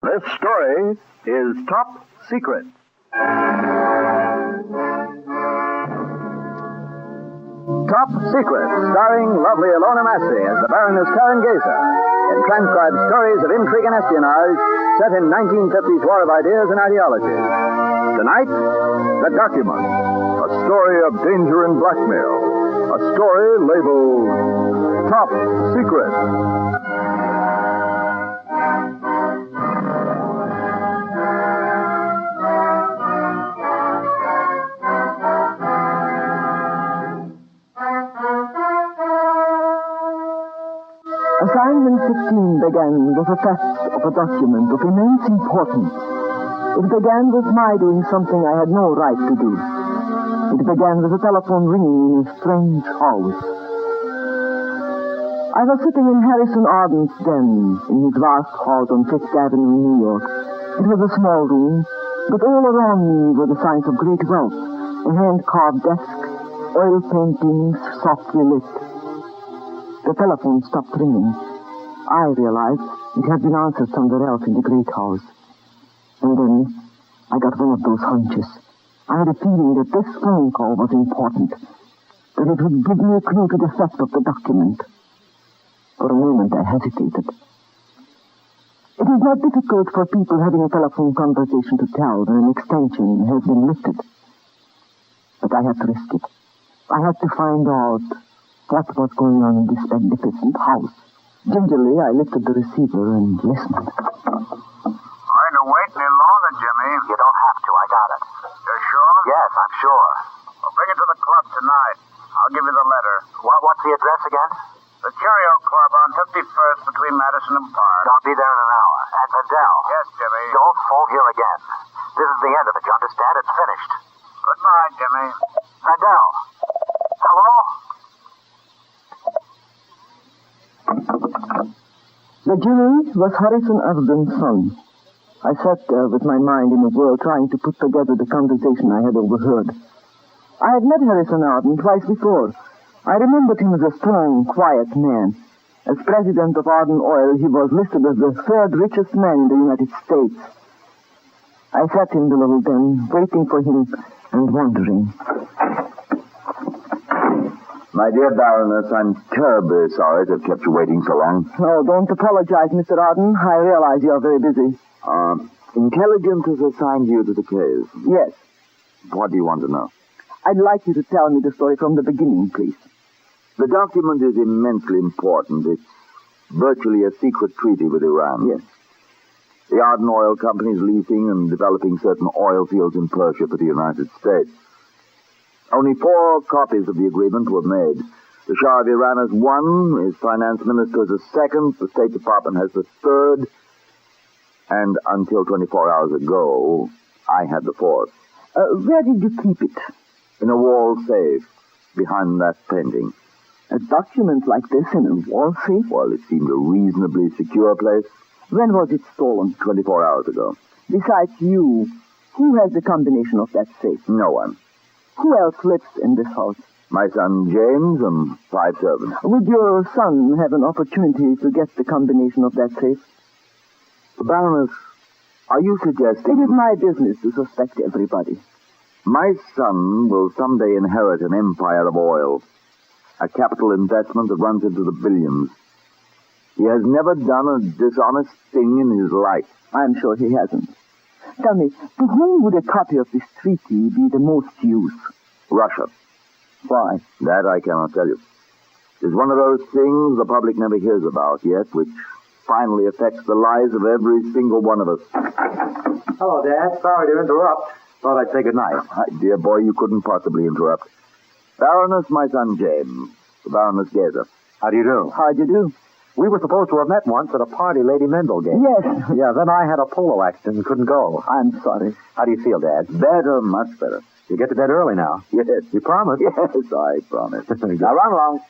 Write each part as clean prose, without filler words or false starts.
This story is top secret. Top Secret, starring lovely Ilona Massey as the Baroness Karen Gazer, in transcribed stories of intrigue and espionage set in 1950s war of ideas and ideologies. Tonight, The Document, a story of danger and blackmail, a story labeled Top Secret. Assignment 15 began with the theft of a document of immense importance. It began with my doing something I had no right to do. It began with a telephone ringing in a strange house. I was sitting in Harrison Arden's den in his vast house on Fifth Avenue in New York. It was a small room, but all around me were the signs of great wealth. A hand-carved desk, oil paintings softly lit. The telephone stopped ringing. I realized it had been answered somewhere else in the great house. And then I got one of those hunches. I had a feeling that this phone call was important, that it would give me a clue to the theft of the document. For a moment I hesitated. It is not difficult for people having a telephone conversation to tell when an extension has been lifted. But I had to risk it. I had to find out what was going on in this magnificent house. Gingerly, I lifted the receiver and listened. Going to wait any longer, Jimmy? You don't have to. I got it. You're sure? Yes, I'm sure. Well, bring it to the club tonight. I'll give you the letter. What's the address again? The Curio Club on 51st between Madison and Park. I'll be there in an hour. And Vandell. Yes, Jimmy. Don't phone here again. This is the end of it, you understand? It's finished. Good night, Jimmy. Vandell. Hello? The jury was Harrison Arden's son. I sat there with my mind in a whirl trying to put together the conversation I had overheard. I had met Harrison Arden twice before. I remembered him as a strong, quiet man. As president of Arden Oil, he was listed as the third richest man in the United States. I sat in the little den, waiting for him and wondering. My dear Baroness, I'm terribly sorry to have kept you waiting so long. Oh, don't apologize, Mr. Arden. I realize you're very busy. Intelligence has assigned you to the case. Yes. What do you want to know? I'd like you to tell me the story from the beginning, please. The document is immensely important. It's virtually a secret treaty with Iran. Yes. The Arden Oil Company is leasing and developing certain oil fields in Persia for the United States. Only 4 copies of the agreement were made. The Shah of Iran has 1, his finance minister has a 2nd, the State Department has the 3rd, and until 24 hours ago, I had the 4th. Where did you keep it? In a wall safe, behind that painting. A document like this in a wall safe? Well, it seemed a reasonably secure place. When was it stolen? 24 hours ago. Besides you, who has the combination of that safe? No one. Who else lives in this house? My son James and 5 servants. Would your son have an opportunity to get the combination of that safe? Baroness, are you suggesting... It is my business to suspect everybody. My son will someday inherit an empire of oil, a capital investment that runs into the billions. He has never done a dishonest thing in his life. I'm sure he hasn't. Tell me, to whom would a copy of this treaty be the most use? Russia. Why? That I cannot tell you. It's one of those things the public never hears about yet, which finally affects the lives of every single one of us. Hello, Dad. Sorry to interrupt. Thought I'd say good night. Dear boy, you couldn't possibly interrupt. Baroness, my son James. The Baroness Gazer. How do you do? How'd you do? We were supposed to have met once at a party Lady Mendel gave. Yes. Yeah, then I had a polo accident and couldn't go. I'm sorry. How do you feel, Dad? Better, much better. You get to bed early now. Yes. You promised? Yes, I promise. Now run along.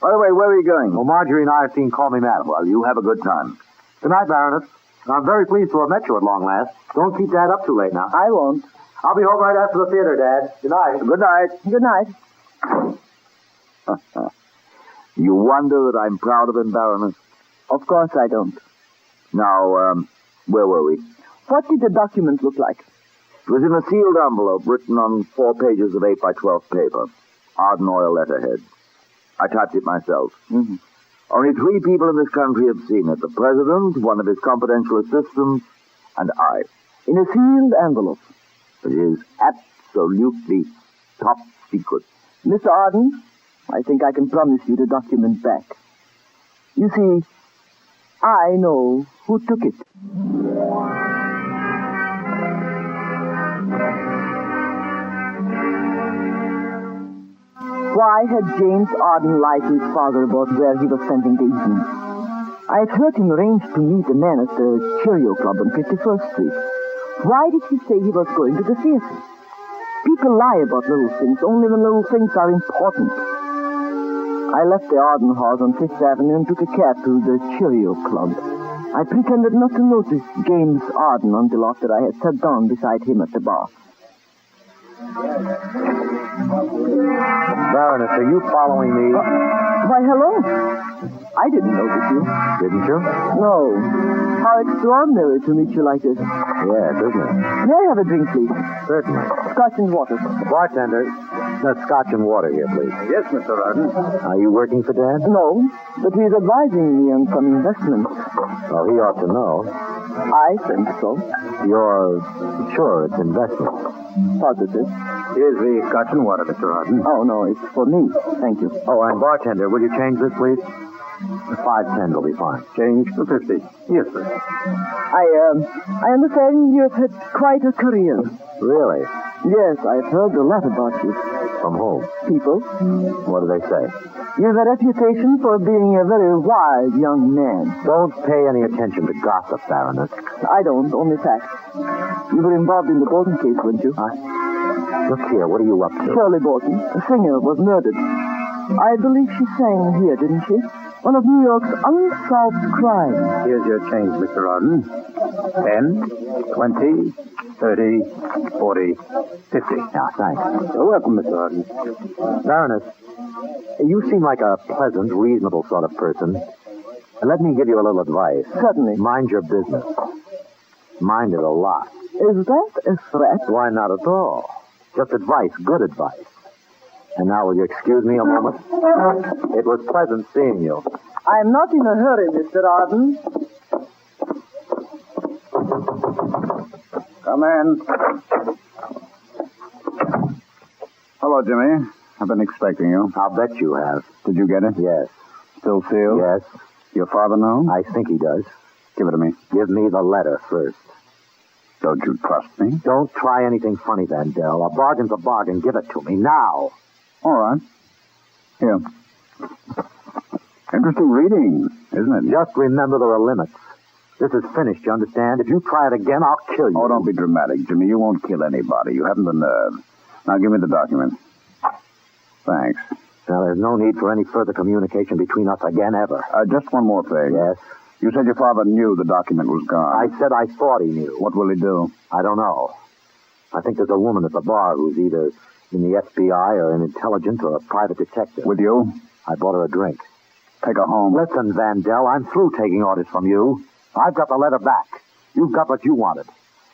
By the way, where are you going? Well, Marjorie and I have seen Call Me Madam. Well, you have a good time. Good night, Baroness. I'm very pleased to have met you at long last. Don't keep Dad up too late now. I won't. I'll be home right after the theater, Dad. Good night. Good night. Good night. You wonder that I'm proud of him, Baroness? Of course I don't. Now, Where were we? What did the document look like? It was in a sealed envelope written on 4 pages of 8 by 12 paper. Arden Oil letterhead. I typed it myself. Mm-hmm. Only 3 people in this country have seen it. The President, one of his confidential assistants, and I. In a sealed envelope. It is absolutely top secret. Mr. Arden, I think I can promise you the document back. You see, I know who took it. Why had James Arden lied to his father about where he was spending the evening? I had heard him arrange to meet a man at the Cheerio Club on 51st Street. Why did he say he was going to the theater? People lie about little things only when little things are important. I left the Arden house on 5th Avenue and took a cab to the Cheerio Club. I pretended not to notice James Arden until after I had sat down beside him at the bar. Baroness, are you following me? Why, hello. I didn't notice you. Didn't you? No. How extraordinary to meet you like this. Yes, isn't it? May I have a drink, please? Certainly. Scotch and water. Bartender, scotch and water here, please. Yes, Mr. Arden. Are you working for Dad? No, but he's advising me on some investments. Oh, he ought to know. I think so. You're sure it's investment? Positive. Here's the scotch and water, Mr. Arden. Oh, no, it's for me. Thank you. Oh, and bartender, will you change this, please? 5.10 will be fine. Change for 50. Yes, sir. I understand you've had quite a career. Really? Yes, I've heard a lot about you. From whom? People. What do they say? You have a reputation for being a very wild young man. Don't pay any attention to gossip, Baroness. I don't, only facts. You were involved in the Bolton case, weren't you? Look here, what are you up to? Shirley Bolton, a singer, was murdered. I believe she sang here, didn't she? One of New York's unsolved crimes. Here's your change, Mr. Arden. 10, 20, 30, 40, 50. Now, thanks. You're welcome, Mr. Arden. Baroness, you seem like a pleasant, reasonable sort of person. Let me give you a little advice. Certainly. Mind your business. Mind it a lot. Is that a threat? Why, not at all. Just advice, good advice. And now, will you excuse me a moment? It was pleasant seeing you. I'm not in a hurry, Mr. Arden. Come in. Hello, Jimmy. I've been expecting you. I'll bet you have. Did you get it? Yes. Still sealed? Yes. Your father know? I think he does. Give it to me. Give me the letter first. Don't you trust me? Don't try anything funny, Vandell. A bargain's a bargain. Give it to me now. All right. Here. Interesting reading, isn't it? Just remember there are limits. This is finished, you understand? If you try it again, I'll kill you. Oh, don't be dramatic, Jimmy. You won't kill anybody. You haven't the nerve. Now give me the document. Thanks. Now, there's no need for any further communication between us again, ever. Just one more thing. Yes? You said your father knew the document was gone. I said I thought he knew. What will he do? I don't know. I think there's a woman at the bar who's either in the FBI or in intelligence or a private detective. With you? I bought her a drink. Take her home. Listen, Vandell, I'm through taking orders from you. I've got the letter back. You've got what you wanted.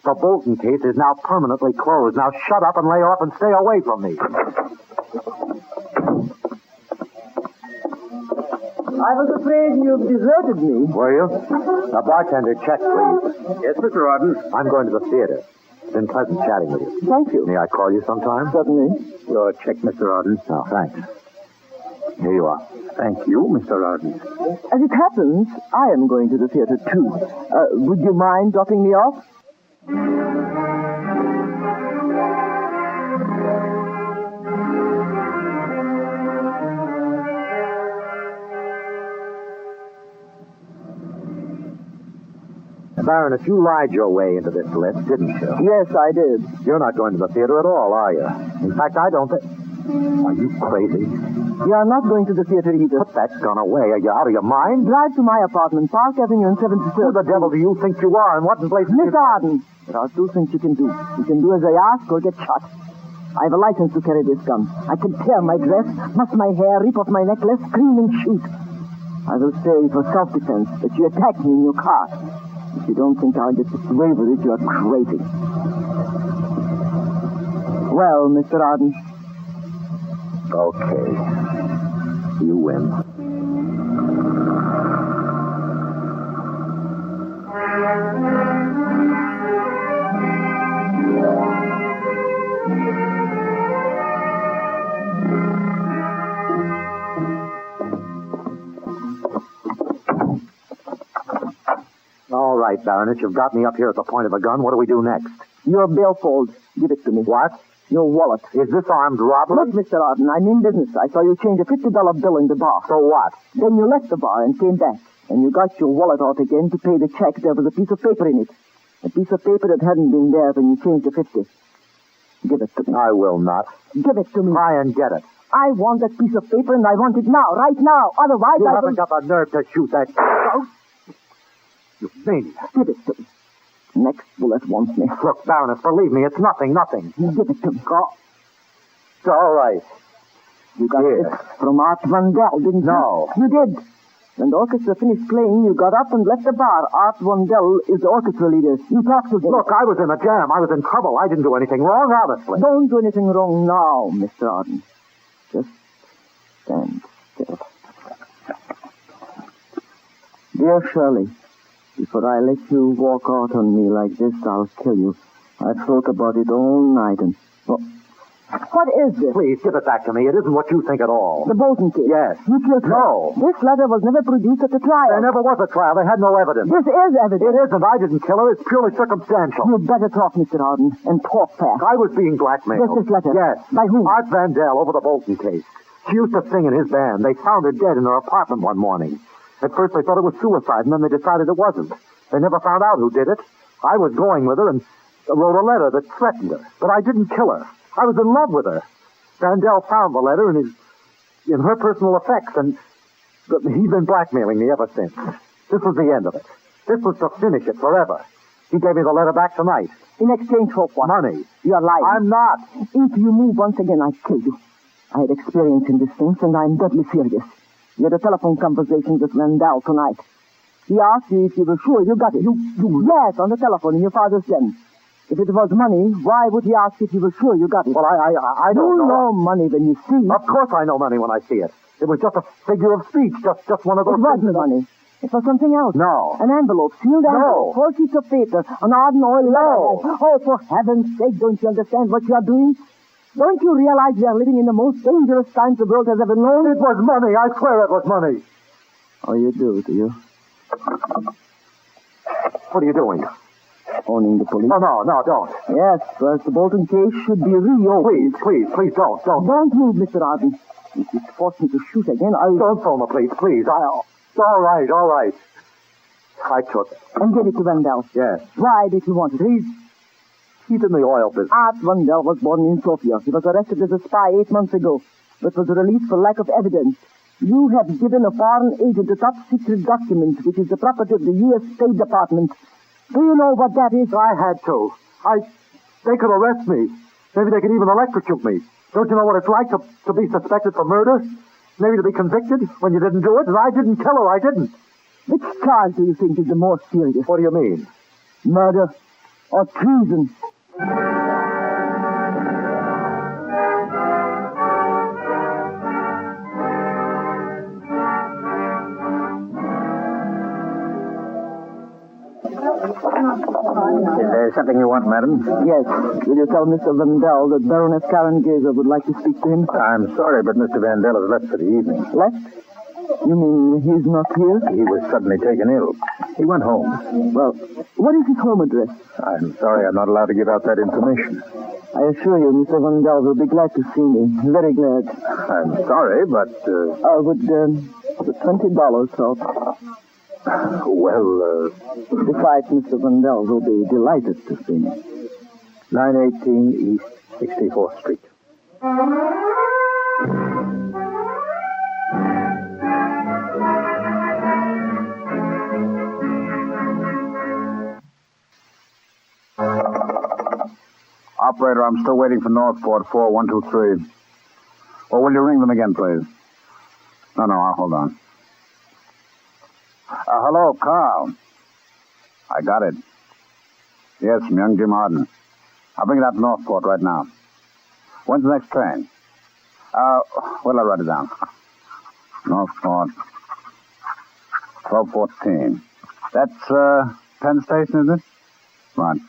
The Bolton case is now permanently closed. Now shut up and lay off and stay away from me. I was afraid you deserted me. Were you? Now, bartender, check, please. Yes, Mr. Arden. I'm going to the theater. It's been pleasant chatting with you. Thank you. May I call you sometime? Certainly. Your check, Mr. Arden. Oh, thanks. Here you are. Thank you, Mr. Arden. As it happens, I am going to the theater, too. Would you mind dropping me off? Baroness, you lied your way into this list, didn't you? Yes, I did. You're not going to the theater at all, are you? In fact, I don't think... Are you crazy? You are not going to the theater either. Put that gun away. Are you out of your mind? Drive to my apartment, Park Avenue and 73rd. Who the devil do you think you are, and what in place... Miss Arden, there are two things you can do. You can do as I ask or get shot. I have a license to carry this gun. I can tear my dress, muss my hair, rip off my necklace, scream and shoot. I will say for self-defense that you attacked me in your car. If you don't think I'll get away with it, you're crazy. Well, Mr. Arden. Okay. You win. All right, Baronet, you've got me up here at the point of a gun. What do we do next? Your billfold. Give it to me. What? Your wallet. Is this armed robbery? Look, Mr. Arden, I'm in business. I saw you change a $50 bill in the bar. So what? Then you left the bar and came back. And you got your wallet out again to pay the check. There was a piece of paper in it. A piece of paper that hadn't been there when you changed the 50. Give it to me. I will not. Give it to me. Try and get it. I want that piece of paper, and I want it now, right now. Otherwise, You I haven't will... got the nerve to shoot that. You maniac. Give it to me. Next bullet wants me. Look, Baronet, believe me, it's nothing. Give it to me. Oh. It's all right. You got Here. this from Art Vandell, didn't you? No. You did. When the orchestra finished playing, you got up and left the bar. Art Vandell is the orchestra leader. You talked to him. Look, I was in a jam. I was in trouble. I didn't do anything wrong, honestly. Don't do anything wrong now, Mr. Arden. Just stand still. Dear Shirley, before I let you walk out on me like this, I'll kill you. I've thought about it all night and... Oh. What is this? Please, give it back to me. It isn't what you think at all. The Bolton case. Yes. You killed her. No. This letter was never produced at the trial. There never was a trial. They had no evidence. This is evidence. It isn't. I didn't kill her. It's purely circumstantial. You'd better talk, Mr. Arden, and talk fast. I was being blackmailed. Where's this letter? Yes. By whom? Art Vandell over the Bolton case. She used to sing in his band. They found her dead in her apartment one morning. At first they thought it was suicide, and then they decided it wasn't. They never found out who did it. I was going with her and wrote a letter that threatened her. But I didn't kill her. I was in love with her. Vandell found the letter in her personal effects, and he's been blackmailing me ever since. This was the end of it. This was to finish it forever. He gave me the letter back tonight. In exchange for what? Money. You're lying. I'm not. If you move once again, I kill you. I had experience in these things, and I'm deadly serious. You had a telephone conversation with Vandell tonight. He asked you if you were sure you got it. Yes, on the telephone in your father's den. If it was money, why would he ask if you were sure you got it? Well, I don't know. You know money when you see it. Of course I know money when I see it. It was just a figure of speech, just one of those It wasn't money. It was something else. No. An envelope, sealed envelope, 4 sheets of paper, an Arden oil letter. Oh, for heaven's sake, don't you understand what you are doing? Don't you realize we are living in the most dangerous times the world has ever known? It was money. I swear it was money. Oh, you do you? What are you doing? Phoning the police. Oh, no, don't. Yes, but the Bolton case should be reopened. Please, don't. Don't move, Mr. Arden. If you force me to shoot again, I'll... Don't phone the police, please. All right. I took it. And give it to Vandell. Yes. Why did you want it? He's in the oil business. Art Vandell was born in Sofia. He was arrested as a spy 8 months ago, but was released for lack of evidence. You have given a foreign agent a top-secret document, which is the property of the U.S. State Department. Do you know what that is? I had to. They could arrest me. Maybe they could even electrocute me. Don't you know what it's like to be suspected for murder? Maybe to be convicted when you didn't do it? And I didn't kill her. I didn't. Which charge do you think is the more serious? What do you mean? Murder or treason? Is there something you want, madam? Yes. Will you tell Mr. Vandell that Baroness Karen Gazer would like to speak to him? I'm sorry, but Mr. Vandell has left for the evening. Left? You mean he's not here? He was suddenly taken ill. He went home. Well, what is his home address? I'm sorry I'm not allowed to give out that information. I assure you, Mr. Vandell will be glad to see me. Very glad. I'm sorry, but... Would $20 help? Well, Besides, Mr. Vandell will be delighted to see me. 918 East 64th Street. Operator, I'm still waiting for Northport 4123. Or will you ring them again, please? No, I'll hold on. Hello, Carl. I got it. Yes, from young Jim Arden. I'll bring it out to Northport right now. When's the next train? Where'll I write it down? Northport. 12:14. That's, Penn Station, is it? Right.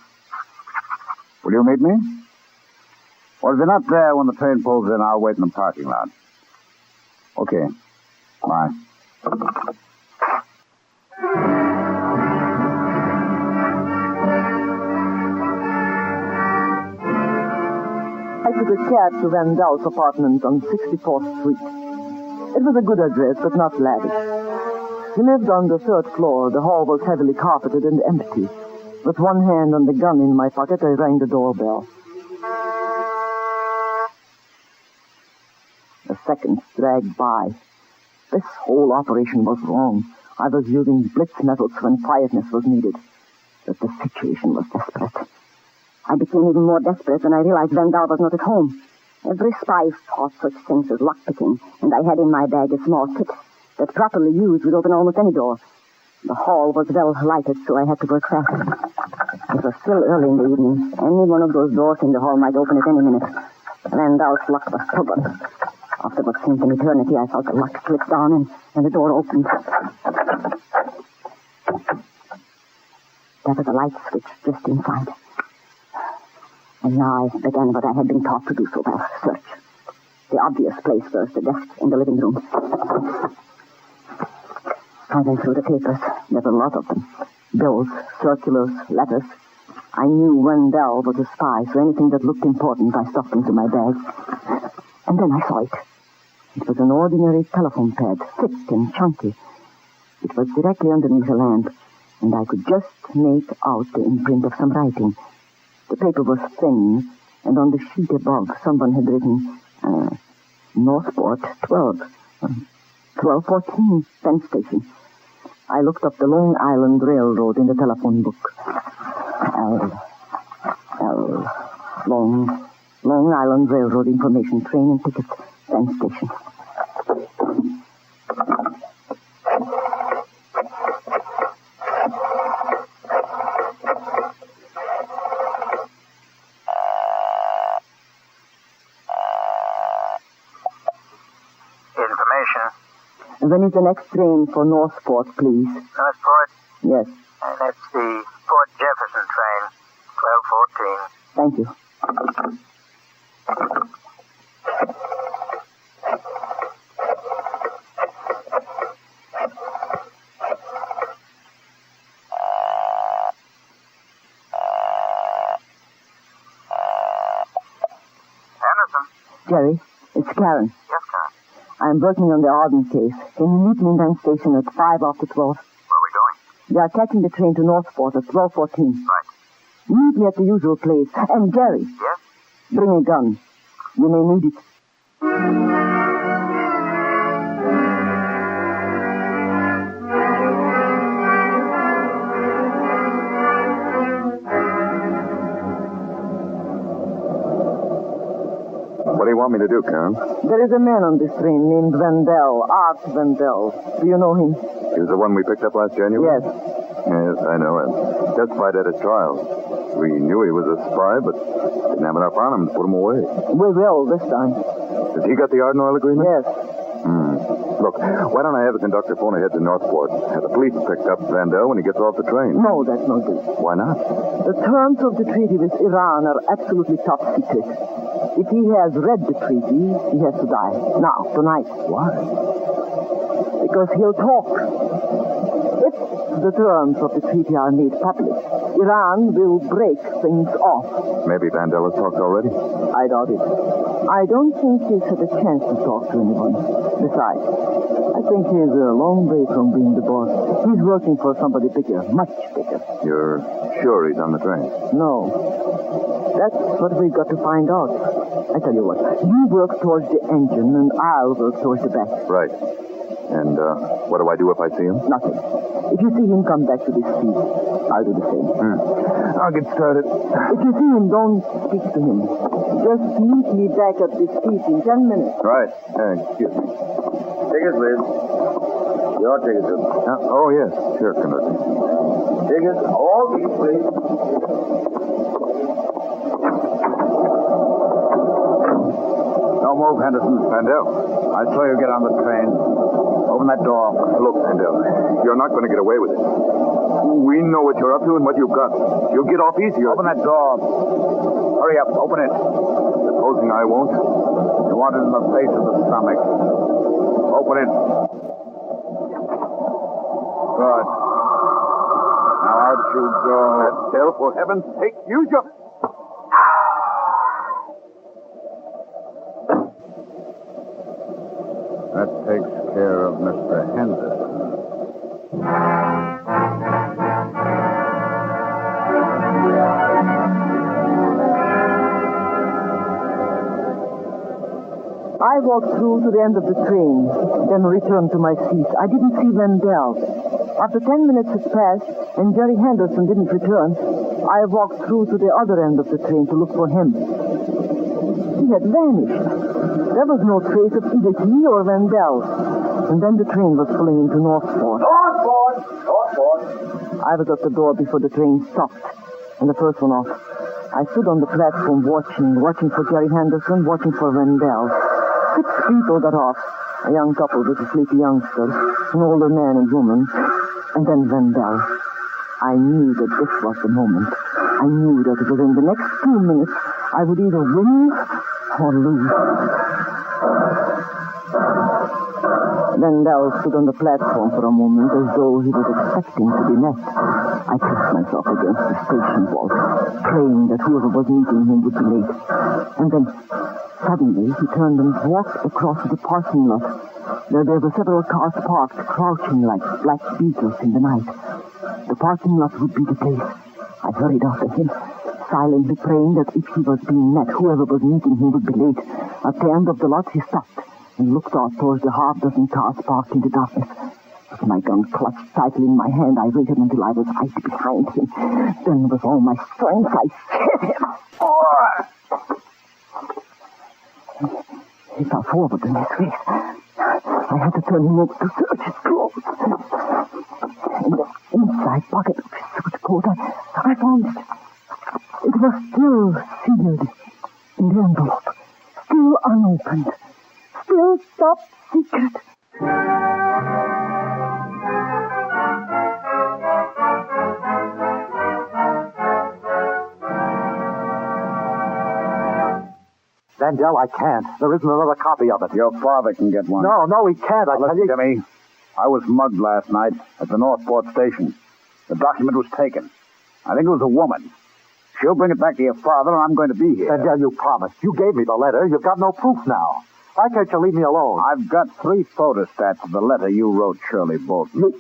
Will you meet me? Well, if you're not there when the train pulls in, I'll wait in the parking lot. Okay. Bye. I took a cab to Van Daal's apartment on 64th Street. It was a good address, but not lavish. He lived on the 3rd floor. The hall was heavily carpeted and empty. With one hand on the gun in my pocket, I rang the doorbell. The seconds dragged by. This whole operation was wrong. I was using blitz methods when quietness was needed. But the situation was desperate. I became even more desperate when I realized Van Daal was not at home. Every spy taught such things as lockpicking, and I had in my bag a small kit that, properly used, would open almost any door. The hall was well lighted, so I had to work fast. It was still early in the evening. Any one of those doors in the hall might open at any minute. Van Daal's lock was stubborn. After what seemed an eternity, I felt the lock slip down, and the door opened. There was a light switch just inside. And now I began what I had been taught to do so well, search. The obvious place was the desk in the living room. I went through the papers. There were a lot of them. Bills, circulars, letters. I knew Van Daal was a spy, so anything that looked important I stuffed into my bag. And then I saw it. It was an ordinary telephone pad, thick and chunky. It was directly underneath a lamp, and I could just make out the imprint of some writing. The paper was thin, and on the sheet above, someone had written, Northport 1214, Penn Station. I looked up the Long Island Railroad in the telephone book. Long Island Railroad information, train and tickets, Penn Station. When is the next train for Northport, please? Northport? Yes. And it's the Fort Jefferson train, 12:14. Thank you. Anderson? Jerry, it's Karen. Yes, Karen. I'm working on the Arden case. Can you meet me in Penn Station at 5 after 12? Where are we going? We are catching the train to Northport at 12:14. Right. Meet me at the usual place. And Jerry, Yes? bring a gun. You may need it. What do you want me to do, Karen? There is a man on this train named Van Daal, Art Van Daal. Do you know him? He was the one we picked up last January? Yes. Yes, I know him. Testified at his trial. We knew he was a spy, but didn't have enough on him to put him away. We will this time. Has he got the Arden Oil agreement? Yes. Look, why don't I have the conductor phone ahead to Northport? Have the police pick up Van Daal when he gets off the train. No, that's no good. Why not? The terms of the treaty with Iran are absolutely top secret. If he has read the treaty, he has to die. Now, tonight. Why? Because he'll talk. If the terms of the treaty are made public, Iran will break things off. Maybe Van Daal has talked already. I doubt it. I don't think he's had a chance to talk to anyone. Besides, I think he's a long way from being the boss. He's working for somebody bigger, much bigger. You're sure he's on the train? No. That's what we've got to find out. I tell you what, you work towards the engine and I'll work towards the back. Right. And what do I do if I see him? Nothing. If you see him come back to this seat, I'll do the same. I'll get started. If you see him, don't speak to him. Just meet me back at this seat in 10 minutes. Right. Excuse me. Tickets, please. Your tickets, sir. Oh, yes. Sure, conductor. Tickets, all these, please. No move, Henderson. Vandell, I saw you get on the train. Open that door. Look, Vandell, you're not going to get away with it. We know what you're up to and what you've got. You'll get off easier. Open that door. Hurry up. Open it. Supposing I won't? You want it in the face of the stomach. Open it. Good. Now out you go. Vandell, for heaven's sake, use your... That takes care of Mr. Henderson. I walked through to the end of the train, then returned to my seat. I didn't see Vandell. After 10 minutes had passed and Jerry Henderson didn't return, I walked through to the other end of the train to look for him. He had vanished. There was no trace of either he or Vandell. And then the train was pulling into Northport. Northport! Northport! I was at the door before the train stopped, and the first one off. I stood on the platform watching for Jerry Henderson, watching for Vandell. 6 people got off. A young couple with a sleepy youngster, an older man and woman, and then Vandell. I knew that this was the moment. I knew that within the next 2 minutes, I would either win or lose. Vandell stood on the platform for a moment as though he was expecting to be met. I pressed myself against the station wall, praying that whoever was meeting him would be late. And then, suddenly, he turned and walked across the parking lot. There were several cars parked, crouching like black beetles in the night. The parking lot would be the place. I hurried after him, silently praying that if he was being met, whoever was meeting him would be late. At the end of the lot, he stopped and looked out towards the half-dozen cars parked in the darkness. With my gun clutched tightly in my hand, I waited until I was right behind him. Then, with all my strength, I hit him. He fell forward in his face. I had to turn him over to search his clothes. In the inside pocket of his suit coat, I found it. It was still sealed in the envelope, still unopened, still top secret. Vandell, I can't. There isn't another copy of it. Your father can get one. No, he can't. I tell you. Jimmy, I was mugged last night at the Northport station. The document was taken. I think it was a woman. She'll bring it back to your father, and I'm going to be here. Vandell, you promised. You gave me the letter. You've got no proof now. Why can't you leave me alone? I've got 3 photostats of the letter you wrote Shirley Bolton.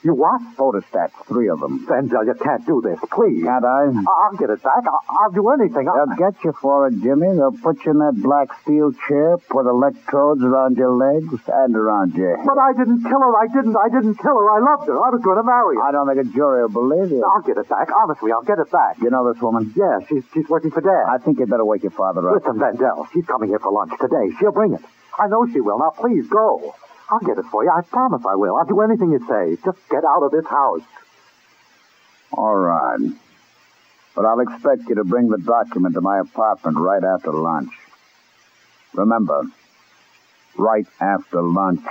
You what? Photostats, 3 of them. Vandell, you can't do this. Please. Can't I? I'll get it back. I'll do anything. They'll get you for it, Jimmy. They'll put you in that black steel chair, put electrodes around your legs and around your head. But I didn't kill her. I didn't kill her. I loved her. I was going to marry her. I don't think a jury will believe you. I'll get it back. Honestly, I'll get it back. You know this woman? Yeah, she's working for Dad. I think you'd better wake your father up. Listen, Vandell, she's coming here for lunch today. She'll bring it. I know she will. Now, please, go. I'll get it for you. I promise I will. I'll do anything you say. Just get out of this house. All right. But I'll expect you to bring the document to my apartment right after lunch. Remember, right after lunch.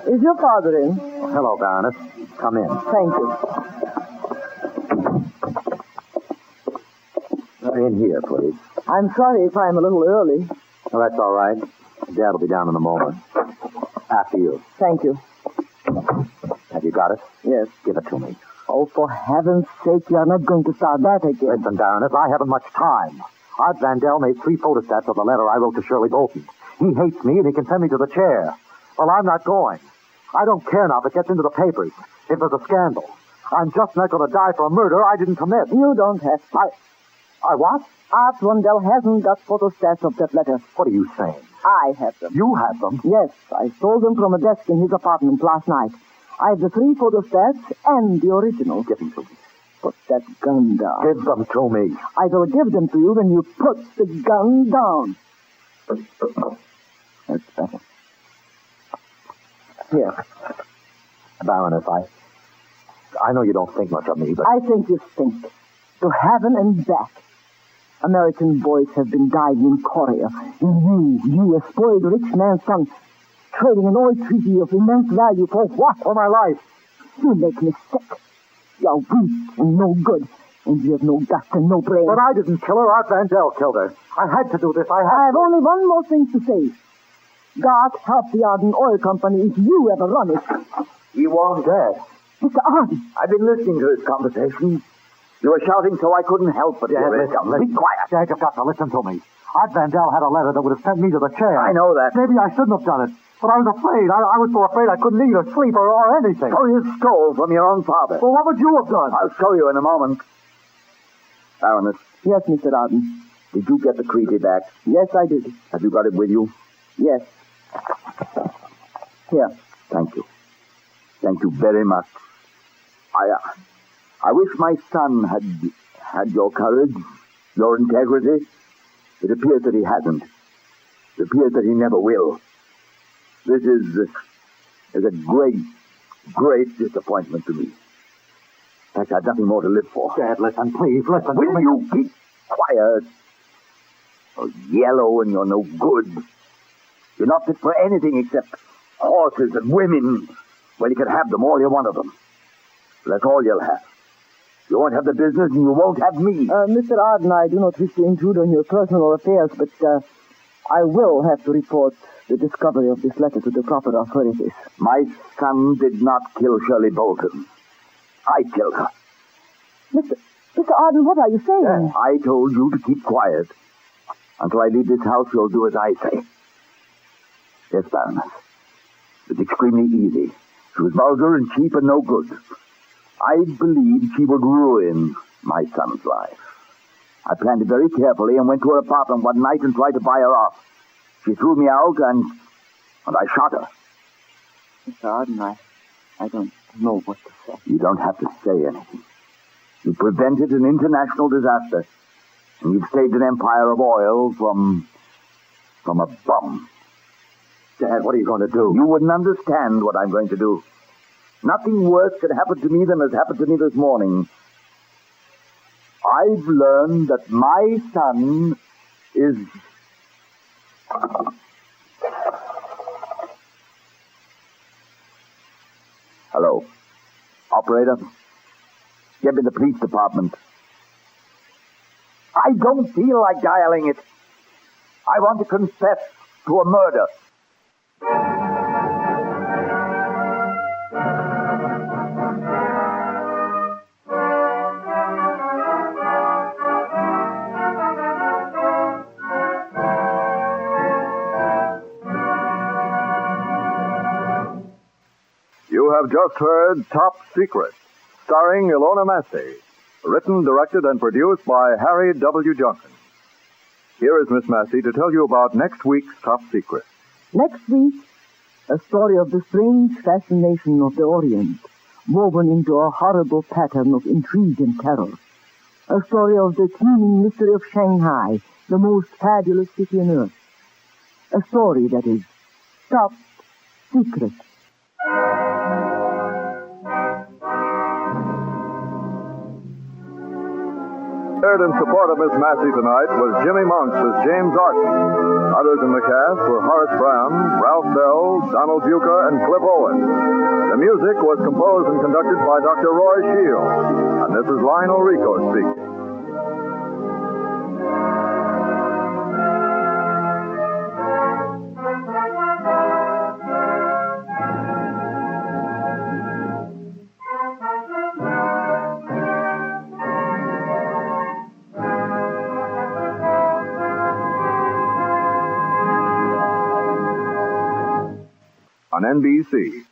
Is your father in? Oh, hello, Baroness. Come in. Thank you. In here, please. I'm sorry if I'm a little early. Oh, that's all right. Dad will be down in a moment. After you. Thank you. Have you got it? Yes. Give it to me. Oh, for heaven's sake, you're not going to start that again. Listen, Baroness, I haven't much time. Art Vandell made 3 photostats of the letter I wrote to Shirley Bolton. He hates me, and he can send me to the chair. Well, I'm not going. I don't care now if it gets into the papers, if there's a scandal. I'm just not going to die for a murder I didn't commit. You don't have to. I what? Art Vandell hasn't got photostats of that letter. What are you saying? I have them. You have them? Yes, I stole them from a desk in his apartment last night. I have the 3 photostats and the original. Give them to me. Put that gun down. Give them to me. I will give them to you when you put the gun down. That's better. Here. Baroness, I know you don't think much of me, but... I think you stink. To heaven and back. American boys have been dying in Korea. And you, a spoiled rich man's son, trading an oil treaty of immense value for what? For my life. You make me sick. You're weak and no good. And you have no guts and no brain. But I didn't kill her. Art Vandell killed her. I had to do this. I have only one more thing to say. God help the Arden Oil Company if you ever run it. He won't dare. Mr. Arden. I've been listening to this conversation. You were shouting so I couldn't help but hear it. Be quiet. Dad, you've got to listen to me. Art Vandell had a letter that would have sent me to the chair. I know that. Maybe I shouldn't have done it. But I was afraid. I was so afraid I couldn't eat or sleep or anything. So you stole from your own father. Well, what would you have done? I'll show you in a moment. Baroness. Yes, Mr. Arden. Did you get the treaty back? Yes, I did. Have you got it with you? Yes. Here. Thank you. Thank you very much. I wish my son had your courage, your integrity. It appears that he hasn't. It appears that he never will. This is a great, great disappointment to me. In fact, I've nothing more to live for. Dad, listen, please, listen. Will you keep quiet? You're yellow and you're no good. You're not fit for anything except horses and women. Well, you can have them, all you want of them. That's all you'll have. You won't have the business and you won't have me. Mr. Arden, I do not wish to intrude on your personal affairs, but I will have to report the discovery of this letter to the proper authorities. My son did not kill Shirley Bolton. I killed her. Mr. Arden, what are you saying? I told you to keep quiet. Until I leave this house, you'll do as I say. Yes, Baroness. It's extremely easy. She was vulgar and cheap and no good. I believed she would ruin my son's life. I planned it very carefully and went to her apartment one night and tried to buy her off. She threw me out and I shot her. Mr. Arden, I don't know what to say. You don't have to say anything. You prevented an international disaster, and you've saved an empire of oil from a bum. Dad, what are you going to do? You wouldn't understand what I'm going to do. Nothing worse could happen to me than has happened to me this morning. I've learned that my son is... Hello. Operator? Get me the police department. I don't feel like dialing it. I want to confess to a murder. You have just heard Top Secret, starring Ilona Massey, written, directed, and produced by Harry W. Johnson. Here is Miss Massey to tell you about next week's Top Secret. Next week, a story of the strange fascination of the Orient, woven into a horrible pattern of intrigue and terror. A story of the teeming mystery of Shanghai, the most fabulous city on earth. A story that is Top Secret. Heard in support of Miss Massey tonight was Jimmy Monks as James Arson. Others in the cast were Horace Brown, Ralph Bell, Donald Buca, and Cliff Owen. The music was composed and conducted by Dr. Roy Shields. And this is Lionel Rico speaking. On NBC.